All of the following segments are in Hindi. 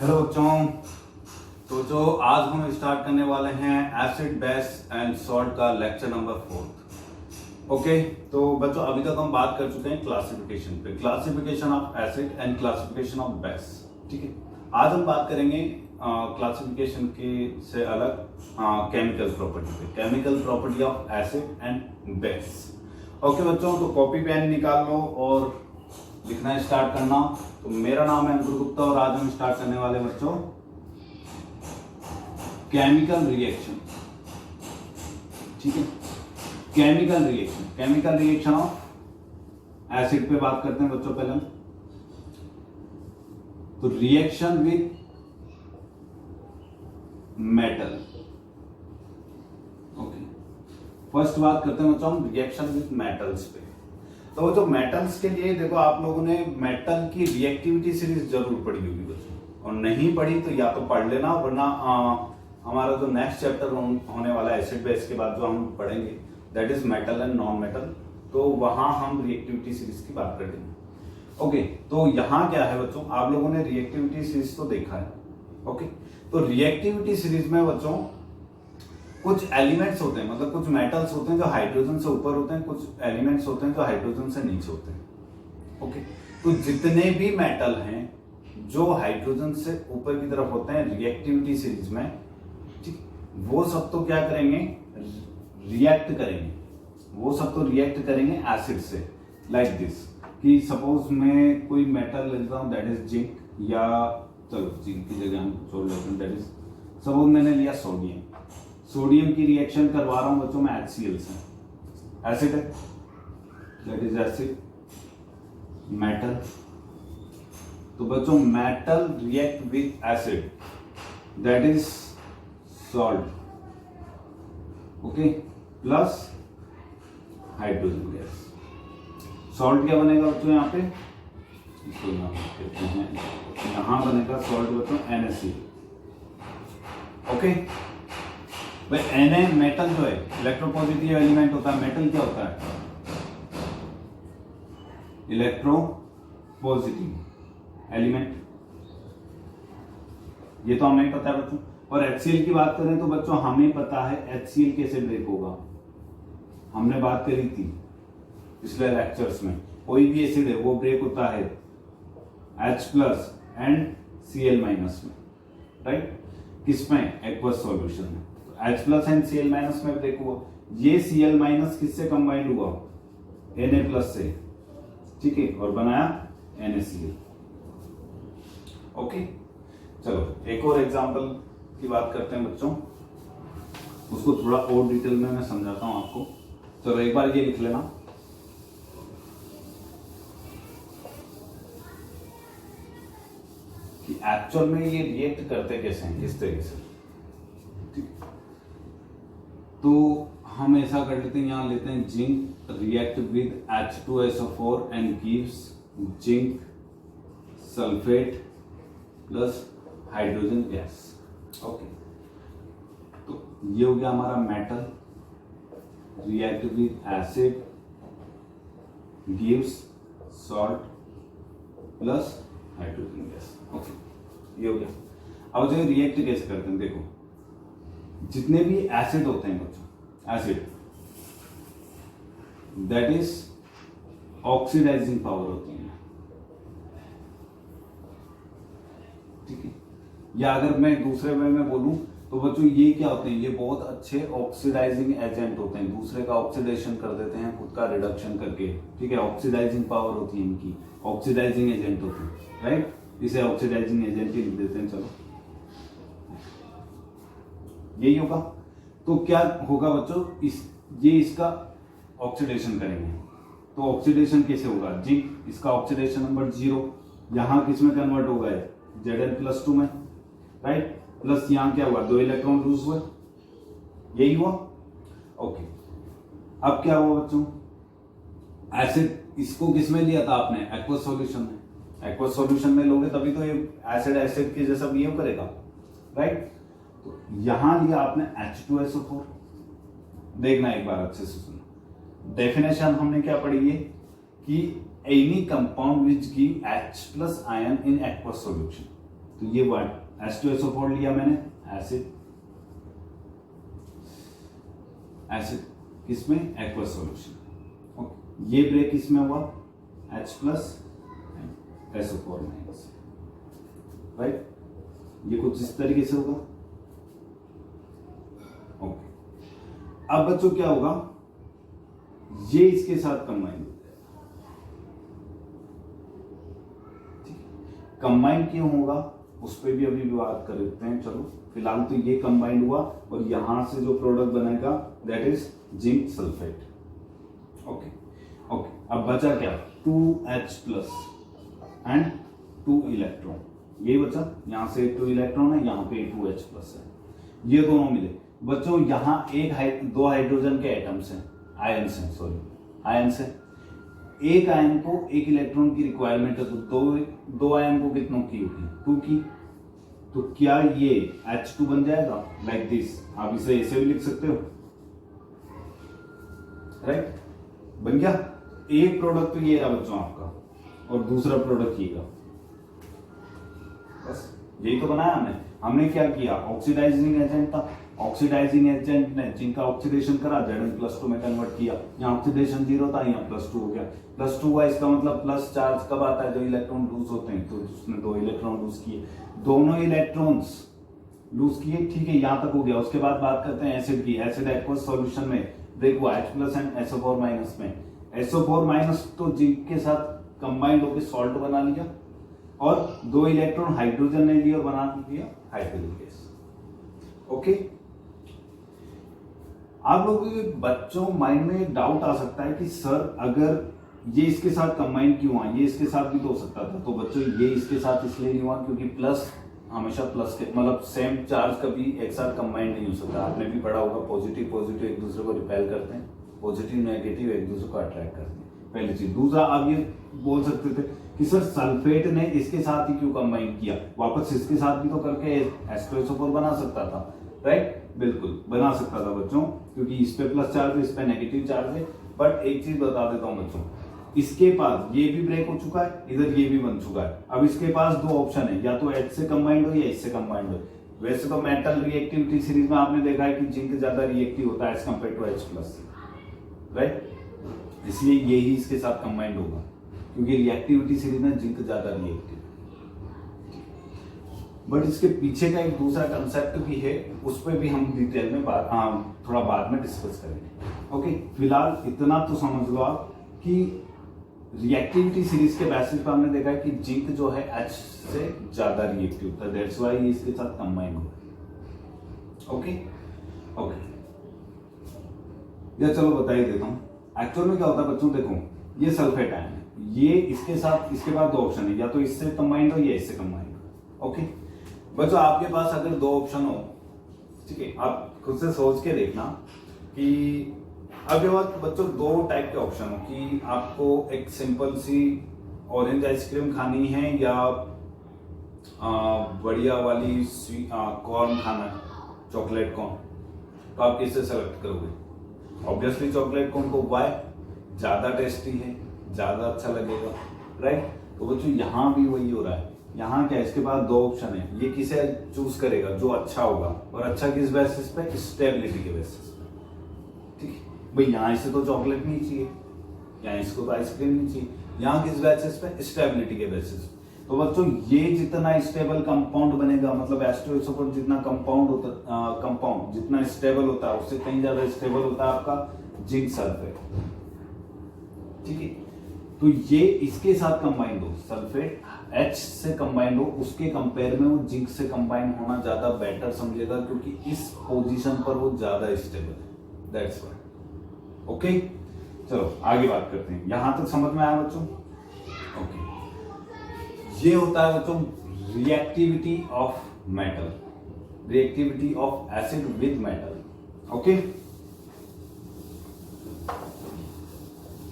हेलो बच्चों। तो जो आज हम स्टार्ट करने वाले हैं एसिड बेस एंड सॉल्ट का लेक्चर नंबर 4। ओके, तो बच्चों अभी तक हम बात कर चुके हैं क्लासिफिकेशन पे, classification of acid and classification of base. ठीक है, आज हम बात करेंगे क्लासिफिकेशन के से अलग केमिकल प्रॉपर्टी पे, chemical property of acid and base. Okay बच्चों, तो कॉपी पेन निकाल लो और लिखना स्टार्ट करना। तो मेरा नाम है अंकुर गुप्ता और आज हम स्टार्ट करने वाले बच्चों केमिकल रिएक्शन। ठीक है, केमिकल रिएक्शन ऑफ एसिड पे बात करते हैं बच्चों पहले हम। तो reaction with metal. Okay, first बात करते हैं बच्चों हम रिएक्शन विथ मेटल्स पे। तो जो मेटल्स के लिए देखो, आप लोगों ने मेटल की रिएक्टिविटी सीरीज जरूर पढ़ी होगी बच्चों, और नहीं पढ़ी तो या तो पढ़ लेना, वरना हमारा जो नेक्स्ट चैप्टर होने वाला है एसिड बेस के बाद जो हम पढ़ेंगे that is metal and non metal, तो वहां हम रिएक्टिविटी सीरीज की बात कर लेंगे। ओके, तो यहाँ क्या है बच्चों, आप लोगों ने रिएक्टिविटी सीरीज तो देखा है। ओके, तो रिएक्टिविटी सीरीज में बच्चों कुछ एलिमेंट्स होते हैं, मतलब कुछ मेटल्स होते हैं जो हाइड्रोजन से ऊपर होते हैं, कुछ एलिमेंट्स होते हैं जो हाइड्रोजन से नीचे होते हैं। ओके, तो जितने भी मेटल हैं जो हाइड्रोजन से ऊपर की तरफ होते हैं रिएक्टिविटी सीरीज में, ठीक, वो सब तो क्या करेंगे, रिएक्ट करेंगे, वो सब तो रिएक्ट करेंगे एसिड से। लाइक दिस कि सपोज मैं कोई मेटल लेता हूं दैट इज जिंक, या चलो जिंक की जगह हम छोड़ लेते हैं, दैट इज सपोज मैंने लिया सोडियम। सोडियम की रिएक्शन करवा रहा हूं बच्चों मैं HCl से, एसिड है, दैट इज एसिड मेटल। तो बच्चों metal react with acid that is salt, okay, plus hydrogen gas. Salt क्या बनेगा बच्चों यहाँ पे, इसको यहाँ कहते हैं, यहाँ बनेगा सॉल्ट बच्चों NaCl। ओके भाई, Na मेटल जो है इलेक्ट्रोपॉजिटिव एलिमेंट होता है, मेटल क्या होता है, इलेक्ट्रोपॉजिटिव एलिमेंट, ये तो हमें पता है बच्चों। और HCl की बात करें तो बच्चों हमें पता है HCl कैसे ब्रेक होगा, हमने बात करी थी पिछले लेक्चर्स में। कोई भी एसिड है वो ब्रेक होता है H+ एंड Cl- में, राइट, किसमें, एक्वस सॉल्यूशन में। H+ एंड Cl- में ब्रेक हुआ, ये Cl- किससे कंबाइंड हुआ, Na+ से, ठीक है, और बनाया NaCl। ओके, चलो एक और एग्जांपल की बात करते हैं बच्चों, उसको थोड़ा और डिटेल में मैं समझाता हूं आपको। चलो एक बार ये लिख लेना कि एक्चुअल में ये रिएक्ट करते कैसे हैं, किस तरीके से। तो हम ऐसा कर लेते हैं, यहां लेते हैं zinc react with H2SO4 and gives zinc sulphate plus hydrogen gas. Okay, तो ये हो गया हमारा metal react with acid gives salt plus hydrogen gas. Okay, ये हो गया। अब जो रिएक्ट कैसे करते हैं, देखो जितने भी एसिड होते हैं बच्चों, acid that is oxidising power होती है, ठीक है। या अगर मैं दूसरे वे में बोलूं तो बच्चों ये क्या होते हैं, ये बहुत अच्छे ऑक्सीडाइजिंग एजेंट होते हैं, दूसरे का ऑक्सीडेशन कर देते हैं खुद का रिडक्शन करके, ठीक है। ऑक्सीडाइजिंग पावर होती है इनकी, ऑक्सीडाइजिंग एजेंट होते हैं, राइट, इसे ऑक्सीडाइजिंग एजेंट ही लिख देते हैं। चलो यही होगा। तो क्या होगा बच्चों, ये इसका ऑक्सीडेशन करेंगे, तो ऑक्सीडेशन कैसे होगा, जिंक, इसका ऑक्सीडेशन नंबर 0, यहां किस में कन्वर्ट होगा, Zn+2 में, राइट, प्लस यहां क्या हुआ, 2 इलेक्ट्रॉन लूज हुए, यही हुआ। ओके, अब क्या हुआ बच्चों, एसिड इसको किस में लिया था आपने, एक्वस सॉल्यूशन में। एक्वस सॉल्यूशन में लोगे तभी तो ये एसिड एसिड के जैसा बिहेव करेगा, राइट। तो यहां लिया आपने H2SO4, देखना एक बार अच्छे से सुनो, डेफिनेशन हमने क्या पढ़ी है कि any compound which give H+ ion in aqueous solution, तो ये H2SO4 लिया मैंने, एसिड किसमें, एक्वस सॉल्यूशन। ओके, ये ब्रेक इसमें हुआ H plus SO4 minus, right. ये कुछ इस तरीके से होगा। ओके, अब बच्चों क्या होगा, ये इसके साथ कंबाइन हो जाएगा। ठीक है, कंबाइन क्यों होगा उस पर भी अभी बात कर लेते हैं। चलो फिलहाल तो ये कंबाइंड हुआ और यहां से जो प्रोडक्ट बनेगा that is zinc sulphate. Okay okay, अब बचा क्या, 2H प्लस एंड 2 इलेक्ट्रॉन, ये बचा, यहां से 2 इलेक्ट्रॉन है, यहां पे 2H प्लस है, ये दोनों मिले। बच्चों यहां दो हाइड्रोजन के एटम्स हैं, आयंस हैं। एक आयन को एक इलेक्ट्रॉन की रिक्वायरमेंट है, तो दो आयन को कितनों की होगी, 2 की। तो क्या ये H2 बन जाएगा लाइक दिस, आप इसे ऐसे भी लिख सकते हो, राइट, बन गया। एक प्रोडक्ट तो ये रहा बच्चों आपका, और दूसरा प्रोडक्ट ये का, बस यही तो बनाया हमने क्या किया, ऑक्सीडाइजिंग एजेंट था, ऑक्सीडाइजिंग एजेंट ने जिंक का ऑक्सीडेशन करा, Zn+2 में कन्वर्ट किया, यहाँ ऑक्सीडेशन 0 था, यहाँ +2 हो गया। +2 हुआ, इसका मतलब प्लस चार्ज कब आता है, जो इलेक्ट्रॉन लूज होते हैं, तो उसने 2 इलेक्ट्रॉन लूज किए, दोनों इलेक्ट्रॉन्स लूज किए, ठीक है, यहाँ तक हो गया। उसके बाद बात करते हैं एसिड की। एसिड एक्वस सॉल्यूशन में ब्रेक हुआ H plus and SO4 minus में, SO4 माइनस तो जिंक के साथ कंबाइंड होकर सॉल्ट बना लिया, और 2 इलेक्ट्रॉन हाइड्रोजन ने लिया और बना दिया हाइड्रोजन गैस। ओके, आप लोगों के बच्चों माइंड में एक डाउट आ सकता है कि सर अगर ये इसके साथ कंबाइन क्यों हुआ, ये इसके साथ भी तो हो सकता था। तो बच्चों ये इसके साथ इसलिए नहीं हुआ क्योंकि प्लस हमेशा प्लस के मतलब सेम चार्ज कभी एक साथ कंबाइन नहीं हो सकता। आपने भी पढ़ा होगा, पॉजिटिव एक दूसरे को रिपेल करते हैं, पॉजिटिव नेगेटिव एक दूसरे को अट्रैक्ट करते हैं, पहली चीज। दूसरा, आप ये बोल सकते थे कि सर सल्फेट ने इसके साथ ही क्यों कंबाइन किया, वापस इसके साथ भी तो करके H2SO4 बना सकता था, राइट। बिल्कुल बना सकता था बच्चों, क्योंकि इस पे प्लस चार्ज है, इस पे नेगेटिव चार्ज है। बट एक चीज बता देता हूं बच्चों, इसके पास ये भी ब्रेक हो चुका है, इधर ये भी बन चुका है। अब इसके पास 2 ऑप्शन है, या तो H से कंबाइंड हो या इससे कंबाइंड हो। वैसे तो मेटल रिएक्टिविटी सीरीज में आपने देखा है कि जिंक ज्यादा रिएक्टिव होता है as compare to H plus, right. इसलिए ये ही इसके साथ कंबाइंड होगा, क्योंकि रिएक्टिविटी सीरीज में जिंक ज्यादा रिएक्टिव। बट इसके पीछे का एक दूसरा कंसेप्ट भी है, उस पर भी हम डिटेल में थोड़ा बाद में डिस्कस करेंगे। ओके, फिलहाल इतना तो समझ लो आप कि रिएक्टिविटी सीरीज के बेसिस पर हमने देखा है कि जिंक जो है H से ज्यादा रिएक्टिव होता है, दैट्स व्हाई ये इसके साथ कंबाइन हुआ। ओके ओके, या चलो बता ही देता हूं एक्चुअल में क्या होता है बच्चों। देखो ये सल्फेट आयन है, ये इसके साथ, इसके पास 2 ऑप्शन है, या तो इससे कंबाइंड हो या इससे कंबाइंड हो। ओके बच्चों, आपके पास अगर 2 ऑप्शन हो, ठीक है, आप खुद से सोच के देखना कि अब ये बात बच्चों 2 टाइप के ऑप्शन हो कि आपको एक सिंपल सी ऑरेंज आइसक्रीम खानी है या बढ़िया वाली कॉर्न खाना है, चॉकलेट कॉर्न, तो आप किससे सेलेक्ट करोगे। ऑब्वियसली चॉकलेट कॉर्न को, वाई, ज्यादा टेस्टी है, ज्यादा अच्छा लगेगा, राइट। तो बच्चों यहाँ भी वही हो रहा है। यहाँ क्या, इसके पास 2 ऑप्शन है, ये किसे चूज करेगा, जो अच्छा होगा, और अच्छा किस बेसिस पे, स्टेबिलिटी के बेसिस पे, ठीक है। भाई यहाँ इसे तो चॉकलेट नहीं चाहिए, यहाँ इसको तो आइसक्रीम नहीं चाहिए, यहाँ किस बेसिस पे, स्टेबिलिटी के बेसिस पे। तो बच्चों ये जितना स्टेबल कंपाउंड बनेगा, मतलब H2SO4 जितना कंपाउंड जितना स्टेबल होता है, उससे कहीं ज्यादा स्टेबल होता है आपका जिंक सल्फेट, ठीक है। तो ये इसके साथ कंबाइंड हो, सल्फेट H से कंबाइंड हो, उसके कंपेयर में वो जिंक से कंबाइंड होना ज्यादा बेटर समझेगा, क्योंकि इस पोजीशन पर वो ज्यादा स्टेबल है, दैट्स व्हाई। ओके, चलो आगे बात करते हैं। यहां तक समझ में आया बच्चों। ओके, ये होता है बच्चों reactivity of metal, reactivity of acid with metal. Okay,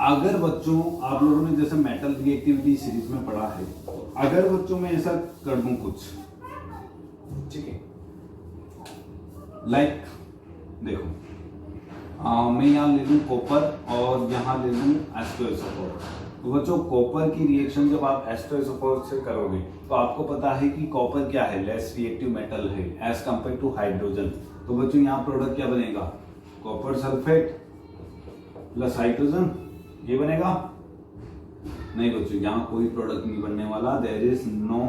अगर बच्चों आप लोगों ने जैसे मेटल रिएक्टिविटी सीरीज में पढ़ा है, तो अगर बच्चों मैं ऐसा कर दूं कुछ, ठीक है, लाइक देखो मैं यहां ले लूं कॉपर और यहां ले लूं H2SO4, तो बच्चों कॉपर की रिएक्शन जब आप H2SO4 से करोगे तो आपको पता है कि कॉपर क्या है, लेस रिएक्टिव मेटल है एज कंपेयर टू हाइड्रोजन। तो बच्चों यहाँ प्रोडक्ट क्या बनेगा, कॉपर सल्फेट प्लस हाइड्रोजन, ये बनेगा। नहीं बच्चों, यहाँ कोई प्रोडक्ट नहीं बनने वाला, there is no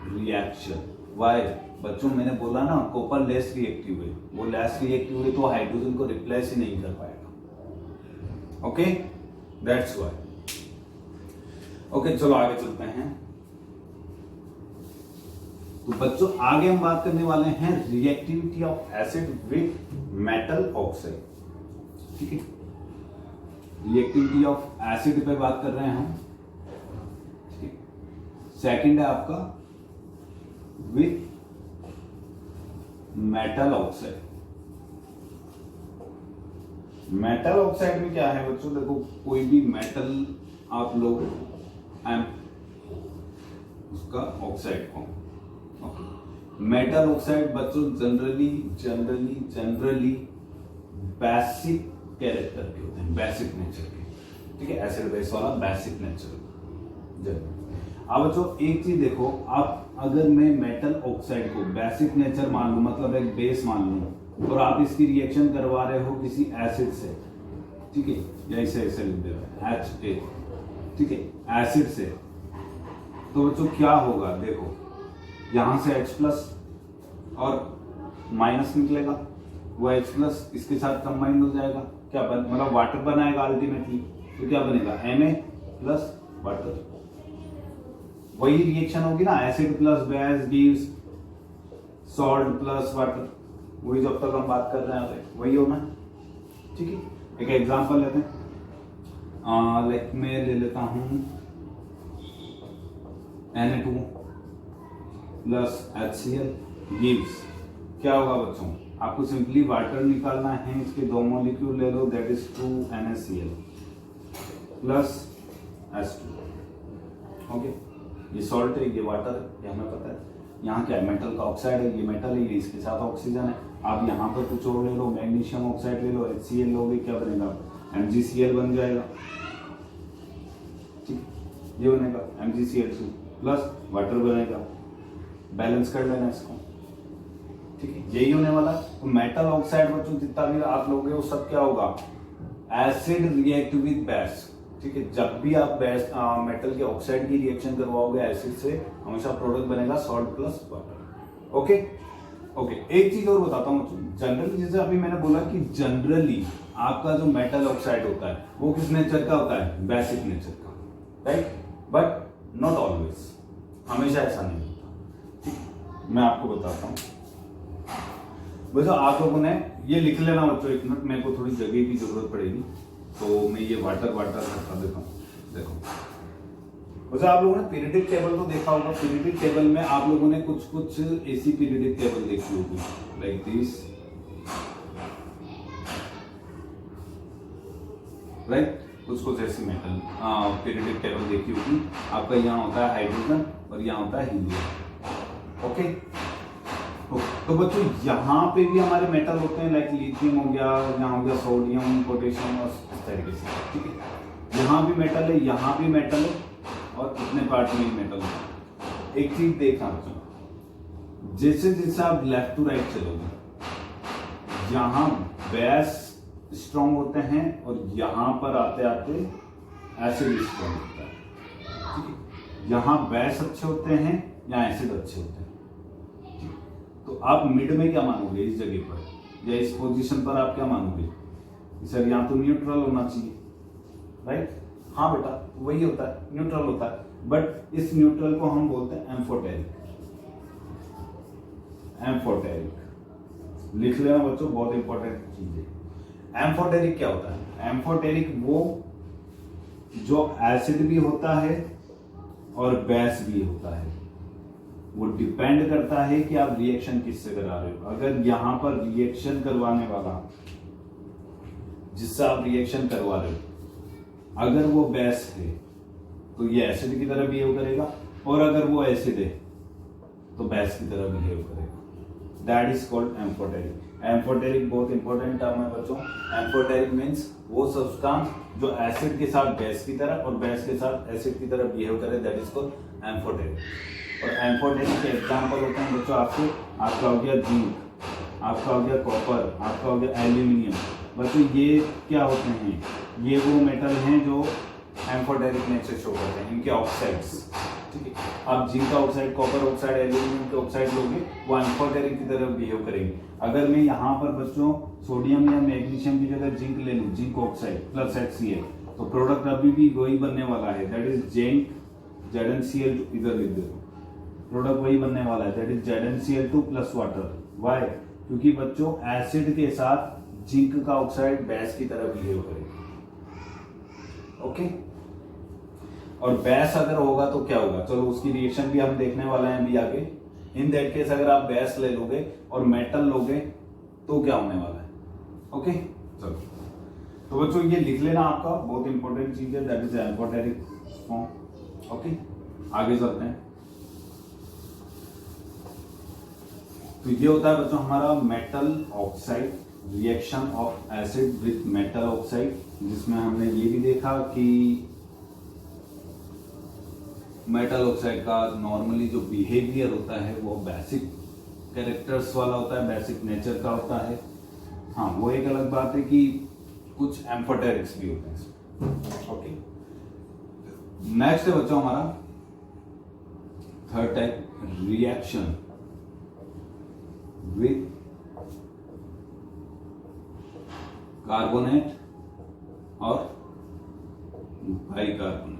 reaction. Why बच्चों, मैंने बोला ना कॉपर लेस रिएक्टिव है, वो लेस रिएक्टिव है तो हाइड्रोजन को रिप्लेस ही नहीं कर पाएगा। Okay, that's why. ओके, चलो आगे चलते हैं। तो बच्चों आगे हम बात करने वाले हैं reactivity of acid with metal oxide. ठीक है, रिएक्टिविटी ऑफ एसिड पे बात कर रहे हैं हम। ठीक है, सेकंड है आपका with metal oxide. Metal oxide में क्या है बच्चों, देखो कोई भी मेटल आप लोग उसका ऑक्साइड फॉर्म। मेटल ऑक्साइड बच्चों जनरली बेसिक कैरेक्टर के होते हैं, बेसिक नेचर के। ठीक है, एसिड बेस वाला बेसिक नेचर। अब बच्चों एक चीज देखो, आप अगर मैं मेटल ऑक्साइड को बेसिक नेचर मान लूं, मतलब एक बेस मान लूं, और आप इसकी रिएक्शन करवा रहे हो किसी एसिड से, ठीक है, या इसे ऐसे लिख दे रहे हैं HA, ठीक है, एसिड से, तो बच्चों क्या होगा, देखो यहां से H प्लस और माइनस निकलेगा, वो H प्लस इसके साथ कंबाइंड हो जाएगा, क्या मतलब वाटर बनाएगा अल्टीमेटली। तो क्या बनेगा, Na प्लस वाटर। वही रिएक्शन होगी ना, acid plus base gives salt plus water, वही जब तक हम बात कर रहे हैं वही होना है। ठीक है, एक एग्जांपल लेते हैं, लाइक मैं ले लेता हूं Na2 प्लस HCl गिव्स, क्या होगा बच्चों, आपको सिंपली वाटर निकालना है, इसके दो मॉलिक्यूल ले लो, that is 2NaCl plus H2। Okay, ये सॉल्ट है, ये वाटर है, ये हमें पता है। यहाँ क्या है, मेटल का ऑक्साइड है, ये मेटल है, ये इसके साथ ऑक्सीजन है। आप यहाँ पर कुछ और ले लो, मैग्नीशियम ऑक्साइड ले लो, HCl लोगे, क्या बनेगा, MgCl बन जाएगा। ठीक, ये बनेगा MgCl2 प्लस वाटर बनेगा, बैलेंस कर लेना इसको। ठीक है, यही होने वाला। तो मेटल ऑक्साइड बच्चों जितना भी आप लोगे वो सब क्या होगा, एसिड रिएक्ट विद बेस। ठीक है, जब भी आप बेस मेटल के ऑक्साइड की रिएक्शन करवाओगे एसिड से, हमेशा प्रोडक्ट बनेगा salt plus water. Okay okay, एक चीज और बताता हूँ, जनरली जैसे अभी मैंने बोला कि जनरली आपका जो मेटल ऑक्साइड होता है वो किस नेचर का होता है, बेसिक नेचर का, राइट, बट नॉट ऑलवेज, हमेशा ऐसा नहीं होता। मैं आपको बताता हूँ बच्चों, आप लोगों ने ये लिख लेना बच्चों, एक मिनट, मेरे को थोड़ी जगह की जरूरत पड़ेगी, तो मैं ये वाटर करता देता हूँ। देखो वैसे आप लोगों ने पीरियडिक टेबल तो देखा होगा, पीरियडिक टेबल में आप लोगों ने कुछ ऐसी पीरियडिक टेबल देखी होगी, लाइक दिस, राइट, कुछ ऐसी मेटल पीरियडिक टेबल देखी होगी। आपका यहाँ होता है हाइड्रोजन और यहाँ होता है हीलियम। ओके, तो बच्चों यहाँ पे भी हमारे मेटल होते हैं, लाइक लिथियम हो गया, यहाँ हो गया सोडियम, पोटेशियम और इस तरीके से। ठीक है, यहाँ भी मेटल है, यहाँ भी मेटल है, और इतने पार्ट में मेटल है। एक चीज देखना बच्चों, जैसे जैसे आप लेफ्ट टू राइट चलोगे, यहाँ बेस स्ट्रॉन्ग होते हैं और यहाँ पर आते आते एसिड स्ट्रॉन्ग होता है। ठीक है, यहाँ बेस अच्छे होते हैं, यहाँ एसिड अच्छे होते हैं। तो आप मिड में क्या मानोगे, इस जगह पर या इस पोजीशन पर आप क्या मानोगे, सर यहाँ तो न्यूट्रल होना चाहिए, राइट। हाँ बेटा, वही होता है, न्यूट्रल होता है, बट इस न्यूट्रल को हम बोलते हैं एम्फोटेरिक। एम्फोटेरिक लिख लेना बच्चों, बहुत इंपॉर्टेंट चीज है। एम्फोटेरिक क्या होता है, एम्फोटेरिक वो जो एसिड भी होता है और बेस भी होता है, वो डिपेंड करता है कि आप रिएक्शन किससे करा रहे हो। अगर यहां पर रिएक्शन करवाने वाला, जिससे आप रिएक्शन करवा रहे हो, अगर वो बेस है तो ये एसिड की तरह बिहेव करेगा, और अगर वो एसिड है तो बेस की तरह बिहेव करेगा। That is called amphoteric. Amphoteric बहुत इंपॉर्टेंट टर्म है बच्चों। एम्फोटेरिक मीन्स वो सब्सटेंस जो एसिड के साथ बेस की तरह और बेस के साथ एसिड की तरह बिहेव करे, दैट इज कॉल्ड एम्फोटेरिक। और एम्फोटेरिक के एग्जांपल होते हैं बच्चों आपका हो गया जिंक, आपका हो गया कॉपर, आपका हो गया एल्यूमिनियम। बच्चों ये क्या होते हैं, ये वो मेटल हैं जो एम्फोटेरिक नेचर शो करते हैं, इनके ऑक्साइड्स। ठीक है, आप जिंक का ऑक्साइड, कॉपर ऑक्साइड, एल्यूमिनियम के ऑक्साइड लोगे वो एम्फोटेरिक की तरह बिहेव करेंगे। अगर मैं यहाँ पर बच्चों सोडियम या मैग्नीशियम की जगह जिंक ले लूँ, जिंक ऑक्साइड प्लस HCl, तो प्रोडक्ट अभी भी वही बनने वाला है, दैट इज जिंक ZnCl2, इधर लिख दो, प्रोडक्ट वही बनने वाला है, that is ZnCl2 plus water. Why? क्योंकि बच्चों एसिड के साथ जिंक का ऑक्साइड बेस की तरह बिहेव करेगा। ओके, और बेस अगर होगा तो क्या होगा, चलो उसकी रिएक्शन भी हम देखने वाले हैं अभी आगे। इन दैट केस अगर आप बेस ले लोगे और मेटल लोगे तो क्या होने वाला है। ओके, चलो तो बच्चों ये लिख लेना, आपका बहुत इंपॉर्टेंट चीज है, that is amphoteric form. Okay, आगे चलते हैं। तो ये होता है बच्चों हमारा metal oxide, reaction of acid with metal oxide, जिसमें हमने ये भी देखा कि मेटल ऑक्साइड का नॉर्मली जो बिहेवियर होता है वो बेसिक कैरेक्टर्स वाला होता है, बेसिक नेचर का होता है। हाँ, वो एक अलग बात है कि कुछ एम्फोटेरिक्स भी होते हैं। ओके, नेक्स्ट है बच्चों हमारा third type, reaction with carbonate और बाइकार्बोनेट।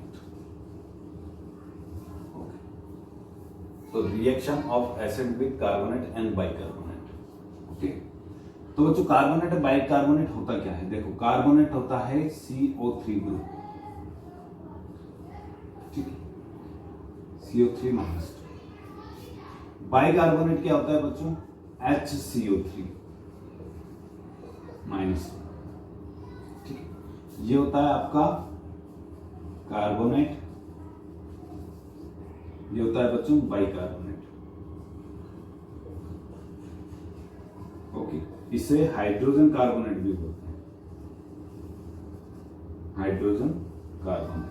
तो reaction of acid with carbonate and bicarbonate. Okay, तो बच्चों कार्बोनेट और बाइकार्बोनेट होता क्या है, देखो कार्बोनेट होता है CO3 ग्रुप, ठीक है, CO3 माइनस। बाइकार्बोनेट क्या होता है बच्चों, HCO3 माइनस। ठीक है, ये होता है आपका कार्बोनेट, ये होता है बच्चों बाइकार्बोनेट। ओके, इसे हाइड्रोजन कार्बोनेट भी बोलते हैं, हाइड्रोजन कार्बोनेट।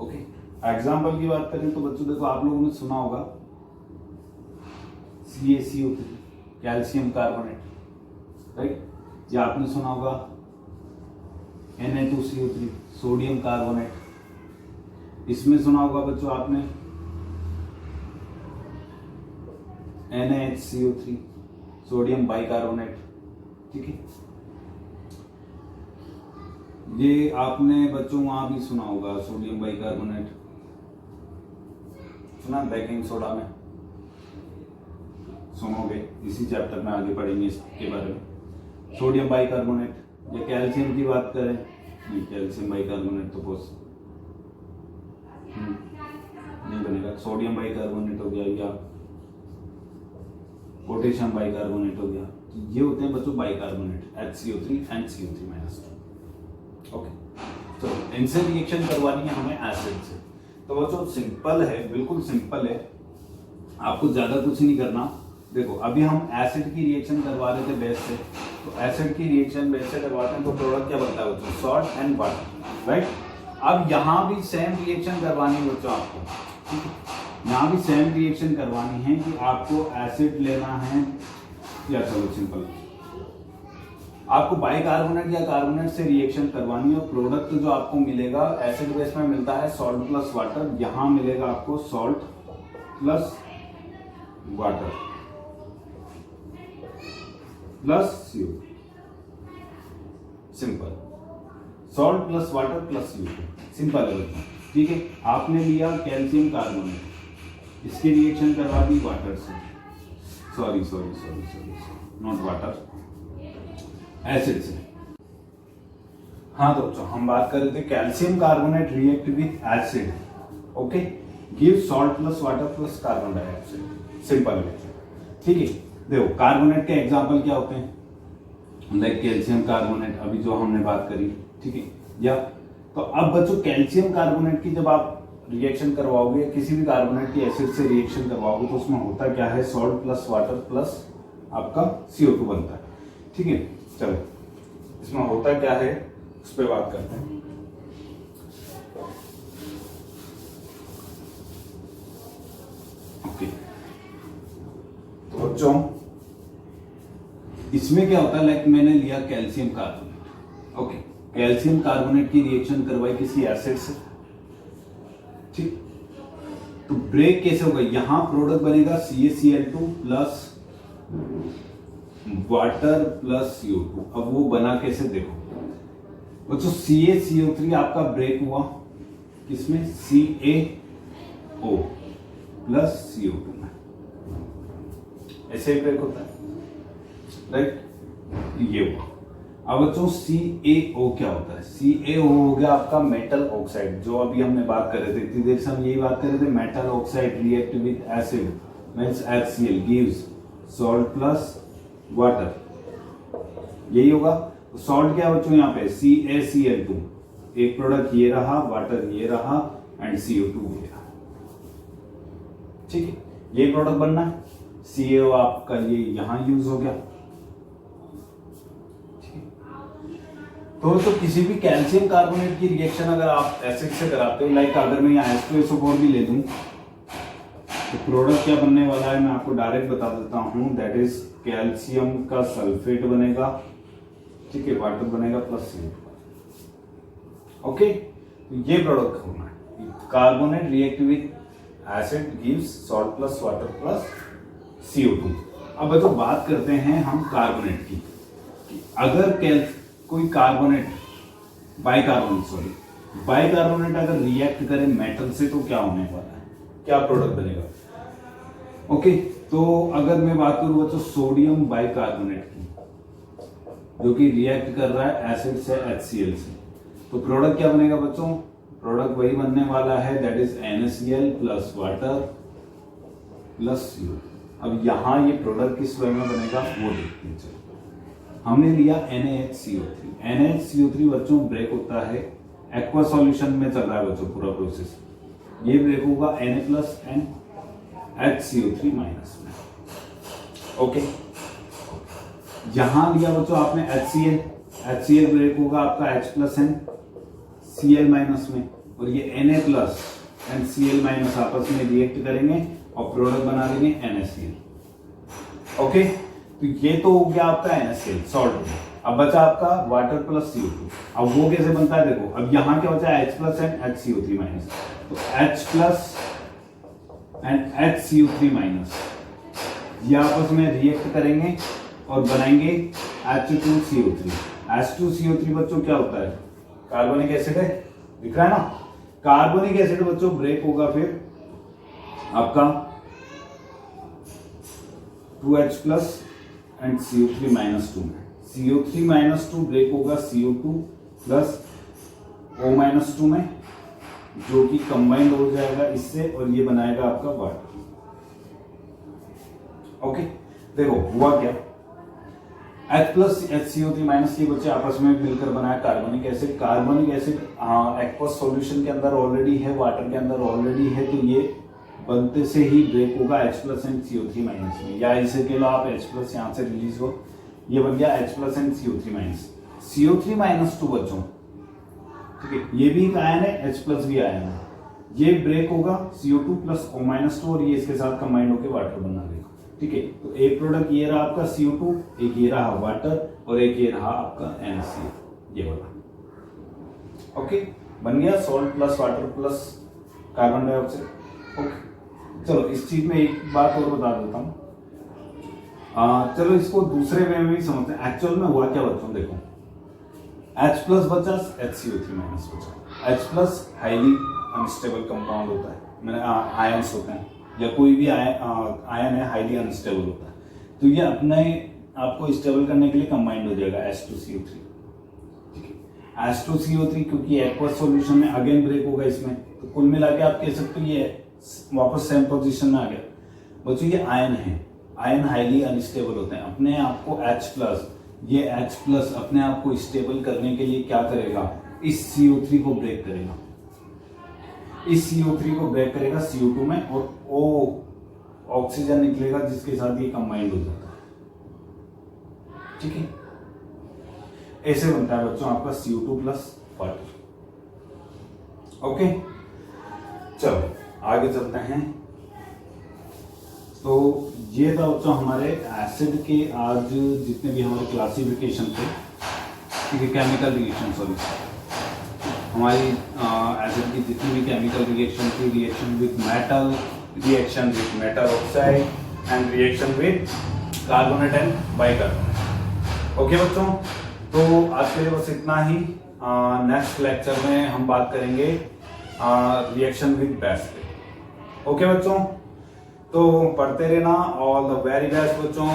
ओके, एग्जाम्पल की बात करें तो बच्चों देखो आप लोगों ने सुना होगा CaCO3, कैल्शियम कार्बोनेट, राइट, या आपने सुना होगा Na2CO3, सोडियम कार्बोनेट। इसमें सुना होगा बच्चों आपने NaHCO3, सोडियम बाइकार्बोनेट। ठीक है, ये आपने बच्चों वहां भी सुना होगा सोडियम बाइकार्बोनेट, सुना बेकिंग सोडा में, सुनोगे, इसी चैप्टर में आगे पढ़ेंगे इसके बारे में। सोडियम बाइकार्बोनेट, या कैल्शियम की बात करें, नहीं कैल्शियम बाइकार्बोनेट तो बहुत नहीं बनेगा, सोडियम बाइकार्बोनेट हो गया या पोटेशियम बाइकार्बोनेट हो गया। तो ये होते हैं बच्चों bicarbonate, HCO3 and CO3 minus. Okay, तो इनसे रिएक्शन करवानी है हमें एसिड से। तो बच्चों सिंपल है, बिल्कुल सिंपल है, आपको ज्यादा कुछ नहीं करना। देखो अभी हम एसिड की रिएक्शन करवा रहे थे बेस से, तो एसिड की रिएक्शन बेस से करवाते हैं तो प्रोडक्ट क्या बनता है बच्चों, सॉल्ट एंड वाटर, राइट। अब यहाँ भी सेम रिएक्शन करवानी है बच्चों आपको, ठीक है, यहाँ भी सेम रिएक्शन करवानी है कि आपको एसिड लेना है, या चलो सिंपल, आपको बाइकार्बोनेट या कार्बोनेट से रिएक्शन करवानी है। प्रोडक्ट जो आपको मिलेगा एसिड बेस में मिलता है सॉल्ट प्लस वाटर, यहां मिलेगा आपको salt plus water plus CO, simple, salt plus water plus CO, simple है, ठीक है। आपने लिया कैल्शियम कार्बोनेट, इसकी रिएक्शन करवा दी वाटर से, सॉरी नॉट वाटर, एसिड से। हाँ तो बच्चों हम बात कर रहे थे calcium carbonate react with acid, okay, give salt plus water plus carbon dioxide, simple है, ठीक है। देखो कार्बोनेट के एग्जांपल क्या होते हैं, लाइक कैल्शियम कार्बोनेट, अभी जो हमने बात करी, ठीक है। या तो अब बच्चों कैल्शियम कार्बोनेट की जब आप रिएक्शन करवाओगे, किसी भी कार्बोनेट की एसिड से रिएक्शन करवाओगे, तो उसमें होता क्या है, सॉल्ट प्लस वाटर प्लस आपका CO2 बनता है, ठीक है। चलो इसमें होता क्या है उस पर बात करते हैं। ओके, तो बच्चों इसमें क्या होता है, लाइक मैंने लिया calcium carbonate. Okay, calcium carbonate की रिएक्शन करवाई किसी एसिड से, ठीक। तो ब्रेक कैसे होगा, यहां प्रोडक्ट बनेगा CaCl2 plus water plus CO2। अब वो बना कैसे देखो बच्चों, CaCO3 आपका ब्रेक हुआ किसमें, CaO प्लस CO2 में, ऐसे ही ब्रेक होता है, राइट। ये हुआ। अब बच्चों CaO क्या होता है, CaO हो गया आपका मेटल ऑक्साइड, जो अभी हमने बात कर रहे थे, इतनी देर से हम यही बात कर रहे थे, metal oxide react with acid means HCl gives salt plus water, यही होगा। सॉल्ट क्या बच्चों यहाँ पे CaCl2, एक प्रोडक्ट ये रहा, वाटर ये रहा एंड CO2 ये रहा, ठीक है। ये प्रोडक्ट बनना है, CaO आपका ये यहां यूज हो गया, तो किसी भी कैल्शियम कार्बोनेट की रिएक्शन अगर आप एसिड से कराते हो, लाइक अगर मैं यहाँ H2SO4 भी ले लूं तो प्रोडक्ट क्या बनने वाला है मैं आपको डायरेक्ट बता देता हूं, दैट इज कैल्शियम का सल्फेट बनेगा, ठीक है, वाटर बनेगा प्लस CO2। ओके, तो ये प्रोडक्ट होना है, carbonate react with acid gives salt plus water plus CO2। अब बच्चों बात करते हैं हम कार्बोनेट की, कि अगर कोई कार्बोनेट बाइकार्बोनेट अगर रिएक्ट करे मेटल से तो क्या होने वाला है, क्या प्रोडक्ट बनेगा। ओके, तो अगर मैं बात करूं बच्चों सोडियम बाइकार्बोनेट की, जो कि रिएक्ट कर रहा है एसिड से HCl से, तो प्रोडक्ट क्या बनेगा बच्चों, प्रोडक्ट वही बनने वाला है, that is NaCl plus water plus CO। अब यहां ये प्रोडक्ट किस वे में बनेगा वो देखते हैं। चलो हमने लिया NaHCO3, NaHCO3 बच्चों ब्रेक होता है, एक्वा सॉल्यूशन में चल रहा है बच्चों पूरा प्रोसेस, ये ब्रेक होगा Na plus and HCO3 minus में। ओके, यहां लिया बच्चों आपने HCl ब्रेक होगा आपका H plus and Cl minus में, और ये Na plus and Cl minus आपस में रिएक्ट करेंगे और प्रोडक्ट बना लेंगे NaCl। ओके, तो ये तो हो गया आपका NaCl सॉल्ट। अब बचा आपका वाटर प्लस CO2। अब वो कैसे बनता है देखो, अब यहां क्या बचा H plus and HCO3 minus, तो H plus and HCO3 minus ये आपस में रिएक्ट करेंगे और बनाएंगे H2CO3। H2CO3 बच्चों क्या होता है, कार्बोनिक एसिड है, दिख रहा है ना, कार्बोनिक एसिड बच्चों ब्रेक होगा फिर आपका 2H plus and CO3 minus 2 में, CO3 माइनस 2 ब्रेक होगा CO2 प्लस O माइनस 2 में, जो कि कंबाइंड हो जाएगा इससे और ये बनाएगा आपका वाटर। ओके, देखो हुआ क्या, H प्लस HCO3 माइनस ये बच्चे आपस में मिलकर बनाया carbonic acid. Carbonic acid aqueous solution के अंदर ऑलरेडी है, वाटर के अंदर ऑलरेडी है, तो ये बनते से ही ब्रेक होगा H plus and CO3 minus में, या इसे कह लो आप H प्लस यहाँ से रिलीज हो, ये बन गया H plus and CO3 minus. CO3 minus 2 बच्चों, ठीक है, ये भी एक आयन है, H प्लस भी आयन है, ये ब्रेक होगा CO2 प्लस O माइनस 2 और ये इसके साथ कंबाइंड होकर वाटर बना देगा, ठीक है। तो एक प्रोडक्ट ये रहा आपका CO2, एक ये रहा वाटर और एक ये रहा आपका NaCl, ये वाला। ओके, बन गया salt plus water plus carbon dioxide. Okay, चलो इस चीज में एक बात और बता देता हूं, चलो इसको दूसरे वे में भी समझते हैं। एक्चुअल में हुआ क्या बच्चों, देखो H प्लस बचा, HCO3 माइनस बचा। H plus highly unstable compound होता है, मैंने आयंस होते हैं, या कोई भी आयन है हाईली अनस्टेबल होता है, तो ये अपने आपको स्टेबल करने के लिए कंबाइंड हो जाएगा H2CO3, ठीक है। H2CO3 क्योंकि एक्वस सॉल्यूशन में अगेन ब्रेक होगा इसमें, तो कुल मिला के आप कह सकते हो ये वापस सेम पोजीशन में आ गया। बच्चों ये आयन है, आयन हाईली अनस्टेबल होते हैं, अपने आप को H प्लस, ये H प्लस अपने आप को स्टेबल करने के लिए क्या करेगा, इस CO3 को ब्रेक करेगा, इस CO3 को ब्रेक करेगा CO2 में, और O ऑक्सीजन निकलेगा जिसके साथ ये कंबाइंड हो जाता है, ठीक है। ऐसे बनता है बच्चों आपका CO2 प्लस वाटर। ओके, चलो आगे चलते हैं। तो ये था बच्चों हमारे एसिड के आज जितने भी हमारे क्लासिफिकेशन थे, ठीक है, केमिकल रिएक्शन, सॉरी, हमारी एसिड की जितनी भी केमिकल रिएक्शन थी, reaction with metal, reaction with metal oxide and reaction with carbonate and bicarbonate. Okay बच्चों, तो आज के लिए बस इतना ही। नेक्स्ट लेक्चर में हम बात करेंगे रिएक्शन विद बेस पे। ओके बच्चों, तो पढ़ते रहना। ऑल द वेरी बेस्ट बच्चों।